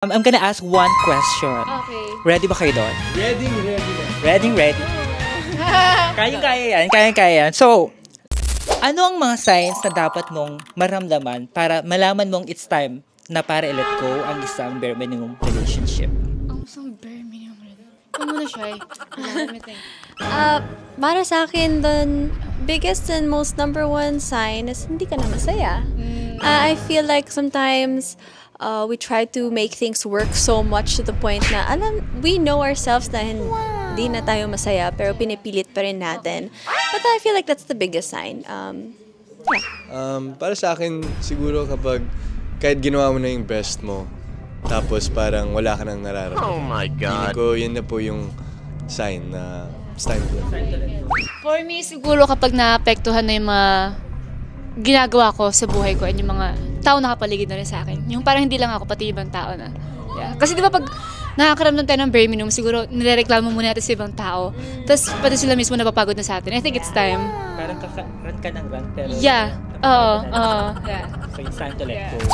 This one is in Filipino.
I'm gonna ask one question. Okay. Ready ba kayo doon? Ready. Kayang-kaya yan, kayang-kaya yan. So, ano ang mga signs na dapat mong maramdaman para malaman mong it's time na para i-let go ang isang bare minimum relationship? Ang isang bare minimum. Ikaw muna siya eh. Let me think. Para sa akin doon, biggest and most number one sign is hindi ka na masaya. I feel like sometimes we try to make things work so much to the point na we know ourselves na hindi na tayo masaya pero pinipilit pa rin natin. But I feel like that's the biggest sign. Para sa akin, siguro kapag kahit ginawa mo na yung best mo, tapos parang wala ka nang nararamdaman. Oh my God. Feeling ko, yun na po yung sign na it's time to let go. For me, siguro kapag naapektuhan na yung mga ginagawa ko sa buhay ko and yung mga tao nakapaligid na rin sa akin. Yung parang hindi lang ako, pati ibang tao na. Yeah. Kasi di ba pag nakakaramdam tayo ng bare minimum, siguro nirereklamo muna natin sa ibang tao. Tapos pati sila mismo napapagod na sa atin. I think it's time. Parang rant ka ng rant pero... Yeah. Oo. Yeah. So it's time to let Yeah. go.